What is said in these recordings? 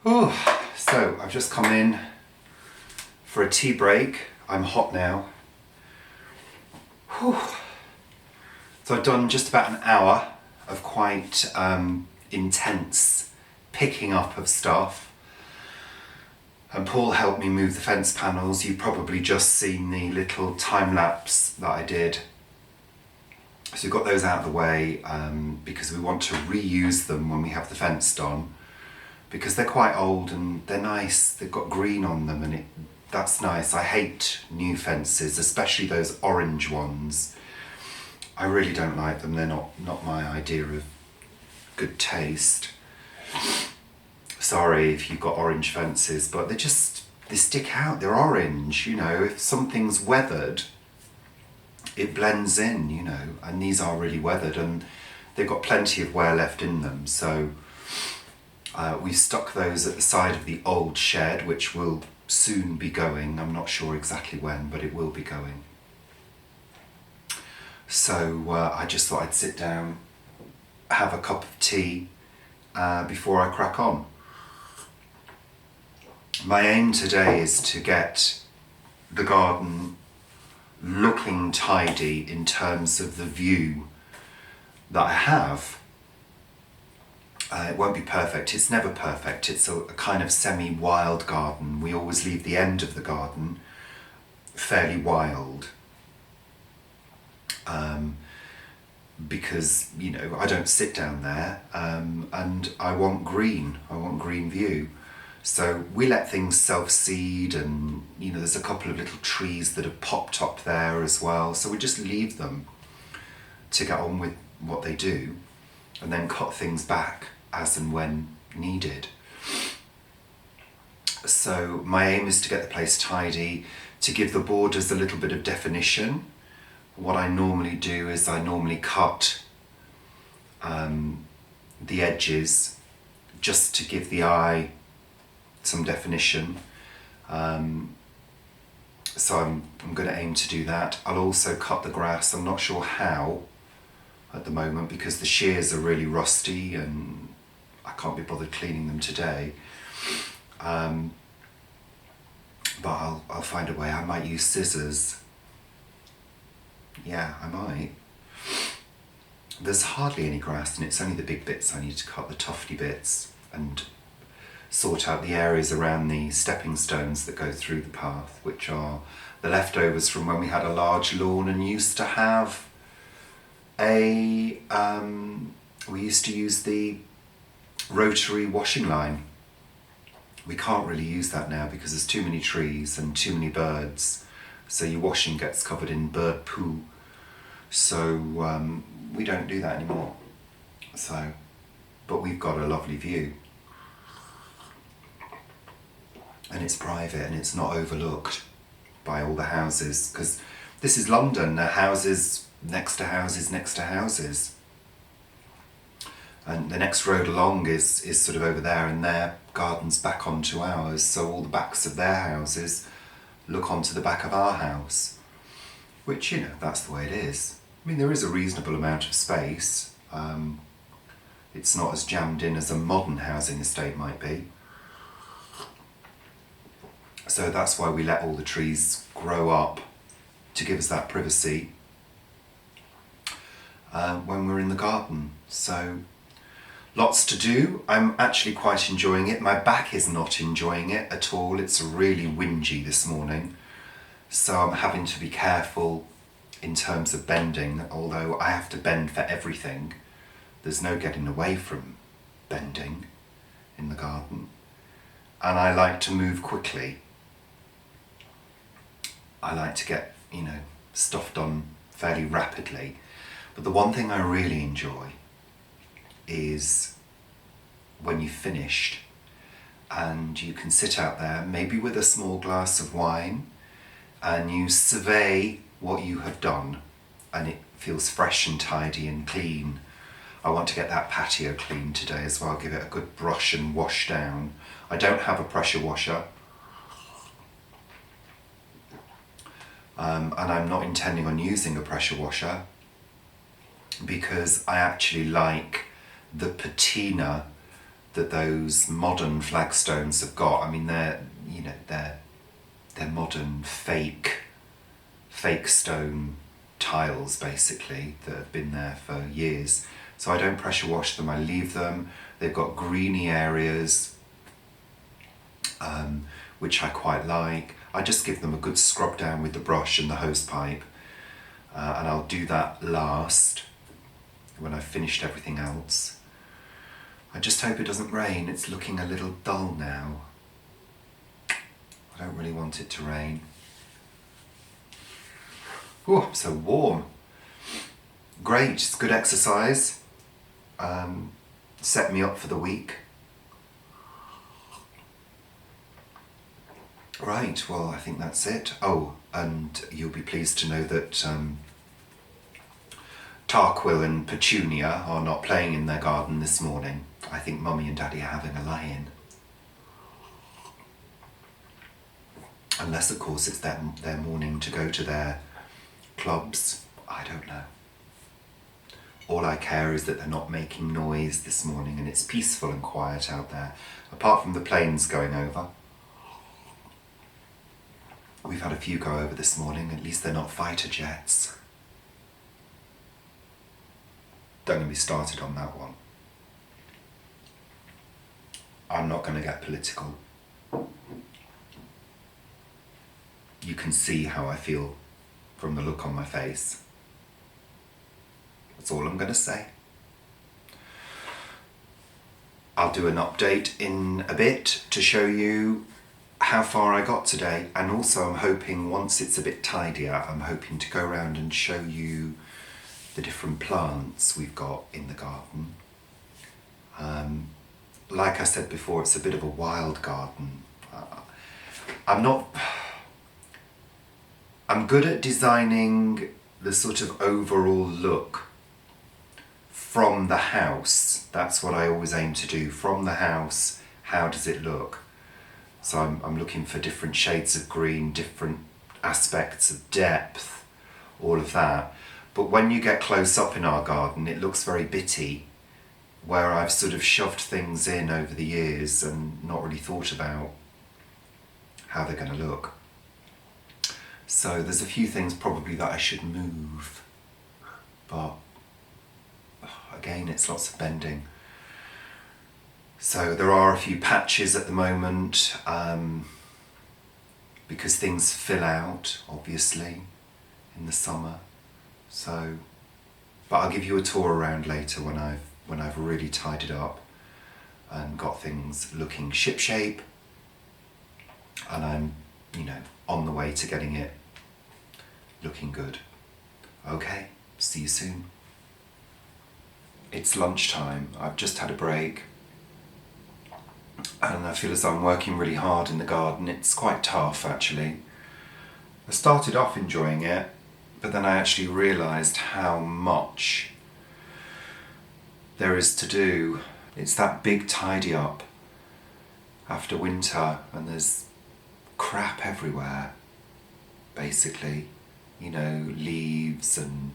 So I've just come in for a tea break. I'm hot now. Whew. So I've done just about an hour of quite intense picking up of stuff. And Paul helped me move the fence panels. You've probably just seen the little time lapse that I did. So we've got those out of the way because we want to reuse them when we have the fence done, because they're quite old and they're nice. They've got green on them and that's nice. I hate new fences, especially those orange ones. I really don't like them. They're not my idea of good taste. Sorry if you've got orange fences, but they stick out. They're orange, you know. If something's weathered, it blends in, you know, and these are really weathered and they've got plenty of wear left in them. So we've stuck those at the side of the old shed, which will soon be going. I'm not sure exactly when, but it will be going. So I just thought I'd sit down, have a cup of tea before I crack on. My aim today is to get the garden looking tidy in terms of the view that I have. It won't be perfect. It's never perfect. It's a kind of semi-wild garden. We always leave the end of the garden fairly wild. Because, you know, I don't sit down there and I want green view. So we let things self-seed and, you know, there's a couple of little trees that have popped up there as well. So we just leave them to get on with what they do and then cut things back as and when needed. So my aim is to get the place tidy, to give the borders a little bit of definition. What I normally do is I normally cut the edges just to give the eye some definition. So I'm going to aim to do that. I'll also cut the grass. I'm not sure how at the moment because the shears are really rusty and I can't be bothered cleaning them today. But I'll find a way. I might use scissors. Yeah, I might. There's hardly any grass and it's only the big bits I need to cut, the tufty bits, and sort out the areas around the stepping stones that go through the path, which are the leftovers from when we had a large lawn and used to have we used to use the rotary washing line. We can't really use that now because there's too many trees and too many birds, so your washing gets covered in bird poo. So we don't do that anymore. So, but we've got a lovely view. And it's private and it's not overlooked by all the houses, because this is London. There are houses next to houses next to houses, and the next road along is sort of over there, and their garden's back onto ours, so all the backs of their houses look onto the back of our house, which, you know, that's the way it is. I mean, there is a reasonable amount of space. It's not as jammed in as a modern housing estate might be. So that's why we let all the trees grow up to give us that privacy when we're in the garden. So lots to do. I'm actually quite enjoying it. My back is not enjoying it at all. It's really whingy this morning. So I'm having to be careful in terms of bending, although I have to bend for everything. There's no getting away from bending in the garden. And I like to move quickly. I like to get, you know, stuff done fairly rapidly. But the one thing I really enjoy is when you've finished and you can sit out there, maybe with a small glass of wine, and you survey what you have done, and it feels fresh and tidy and clean. I want to get that patio clean today as well, give it a good brush and wash down. I don't have a pressure washer. And I'm not intending on using a pressure washer because I actually like the patina that those modern flagstones have got. I mean, they're modern fake stone tiles basically that have been there for years. So I don't pressure wash them, I leave them. They've got greeny areas, which I quite like. I just give them a good scrub down with the brush and the hose pipe, and I'll do that last when I've finished everything else. I just hope it doesn't rain. It's looking a little dull now. I don't really want it to rain. Oh, I'm so warm. Great, it's good exercise. Set me up for the week. Right, well, I think that's it. Oh, and you'll be pleased to know that Tarquil and Petunia are not playing in their garden this morning. I think Mummy and Daddy are having a lie-in. Unless, of course, it's their morning to go to their clubs. I don't know. All I care is that they're not making noise this morning and it's peaceful and quiet out there, apart from the planes going over. We've had a few go over this morning. At least they're not fighter jets. Don't get me started on that one. I'm not going to get political. You can see how I feel from the look on my face. That's all I'm going to say. I'll do an update in a bit to show you how far I got today, and also I'm hoping once it's a bit tidier, I'm hoping to go around and show you the different plants we've got in the garden. Like I said before, it's a bit of a wild garden. I'm good at designing the sort of overall look from the house. That's what I always aim to do. From the house, how does it look? So I'm looking for different shades of green, different aspects of depth, all of that. But when you get close up in our garden, it looks very bitty, where I've sort of shoved things in over the years and not really thought about how they're going to look. So there's a few things probably that I should move, but again, it's lots of bending. So there are a few patches at the moment, because things fill out, obviously, in the summer. So, but I'll give you a tour around later when I've really tidied up and got things looking shipshape, and I'm, on the way to getting it looking good. Okay, see you soon. It's lunchtime. I've just had a break. And I feel as though I'm working really hard in the garden. It's quite tough, actually. I started off enjoying it, but then I actually realised how much there is to do. It's that big tidy up after winter, and there's crap everywhere, basically. Leaves and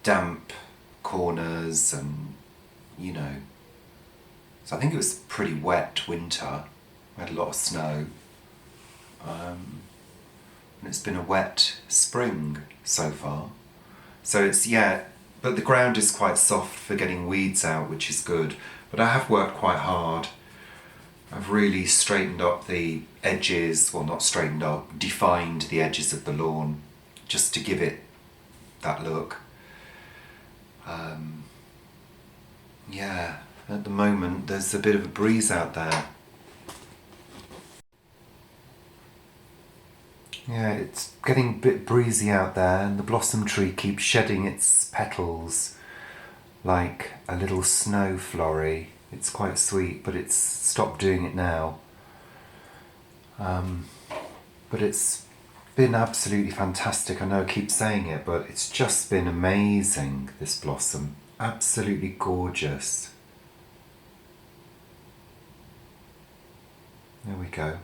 damp corners and, So I think it was a pretty wet winter. We had a lot of snow. And it's been a wet spring so far. So but the ground is quite soft for getting weeds out, which is good. But I have worked quite hard. I've really straightened up the edges, well, not straightened up, defined the edges of the lawn, just to give it that look. At the moment there's a bit of a breeze out there. Yeah, it's getting a bit breezy out there, and the blossom tree keeps shedding its petals like a little snow flurry. It's quite sweet, but it's stopped doing it now. But it's been absolutely fantastic. I know I keep saying it, but it's just been amazing, this blossom. Absolutely gorgeous. There we go.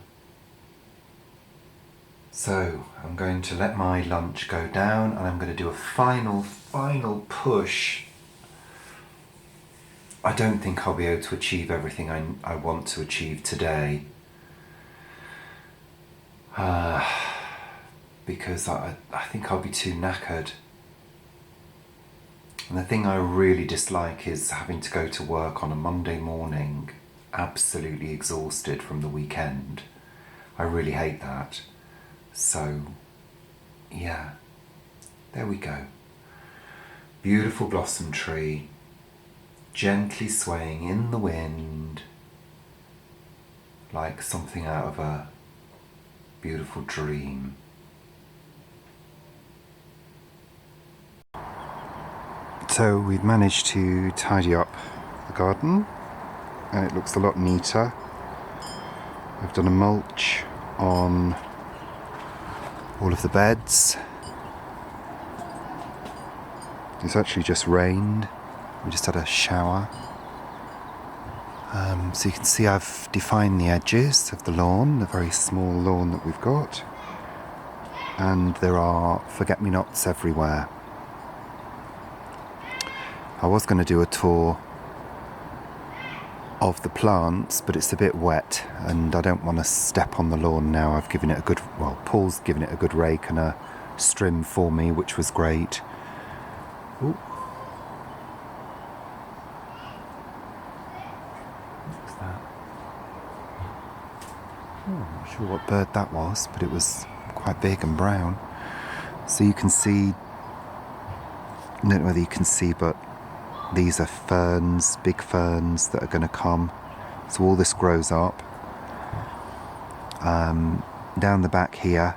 So I'm going to let my lunch go down, and I'm going to do a final push I don't think I'll be able to achieve everything I want to achieve today. Because I think I'll be too knackered. And the thing I really dislike is having to go to work on a Monday morning, absolutely exhausted from the weekend. I really hate that. So, yeah, there we go. Beautiful blossom tree, gently swaying in the wind, like something out of a beautiful dream. So we've managed to tidy up the garden and it looks a lot neater. I've done a mulch on all of the beds. It's actually just rained. We just had a shower. So you can see I've defined the edges of the lawn, the very small lawn that we've got. And there are forget-me-nots everywhere. I was going to do a tour of the plants, but it's a bit wet and I don't want to step on the lawn now. I've given it a good, Paul's given it a good rake and a strim for me, which was great. Ooh. What's that? Oh, I'm not sure what bird that was, but it was quite big and brown. So you can see, I don't know whether you can see, but these are ferns, big ferns that are going to come. So all this grows up. Down the back here,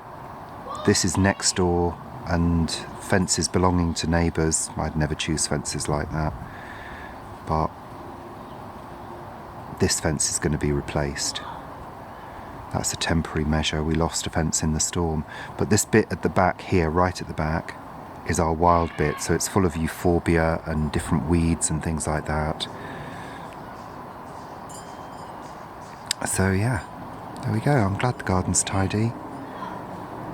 this is next door and fences belonging to neighbours. I'd never choose fences like that. But this fence is going to be replaced. That's a temporary measure. We lost a fence in the storm. But this bit at the back here, right at the back, is our wild bit, so it's full of euphorbia and different weeds and things like that. So yeah, there we go. I'm glad the garden's tidy.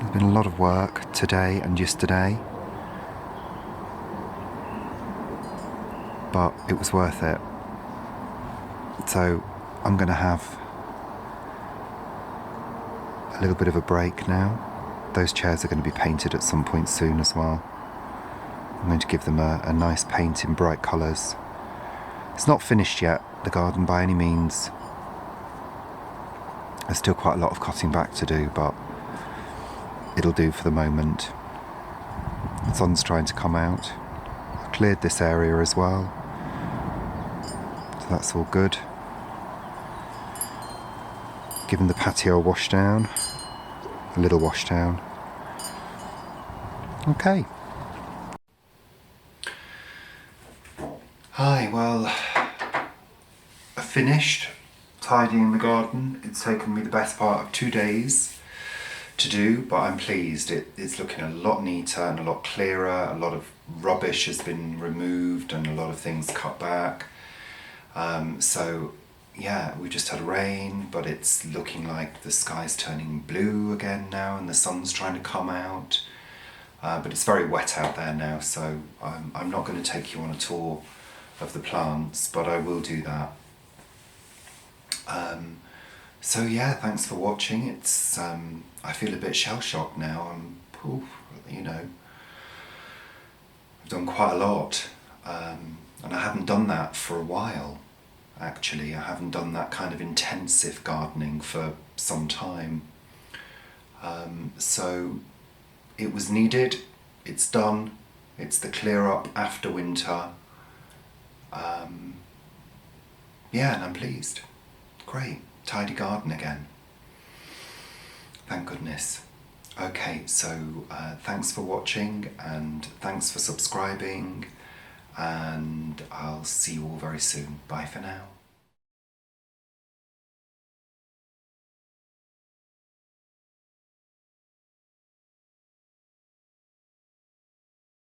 There's been a lot of work today and yesterday, but it was worth it. So I'm going to have a little bit of a break now. Those chairs are going to be painted at some point soon as well. I'm going to give them a nice paint in bright colours. It's not finished yet, the garden, by any means. There's still quite a lot of cutting back to do, but it'll do for the moment. The sun's trying to come out. I've cleared this area as well, so that's all good. Given the patio a wash down, a little wash down. Okay. Hi, well, I finished tidying the garden. It's taken me the best part of 2 days to do, but I'm pleased. It's looking a lot neater and a lot clearer. A lot of rubbish has been removed and a lot of things cut back. So yeah, we just had rain, but it's looking like the sky's turning blue again now and the sun's trying to come out. But it's very wet out there now, so I'm not going to take you on a tour of the plants, but I will do that. So yeah, thanks for watching. It's I feel a bit shell-shocked now. I've done quite a lot, and I haven't done that for a while. Actually, I haven't done that kind of intensive gardening for some time. So it was needed. It's done. It's the clear up after winter. Yeah, and I'm pleased. Great, tidy garden again. Thank goodness. Okay, so thanks for watching and thanks for subscribing, and I'll see you all very soon. Bye for now.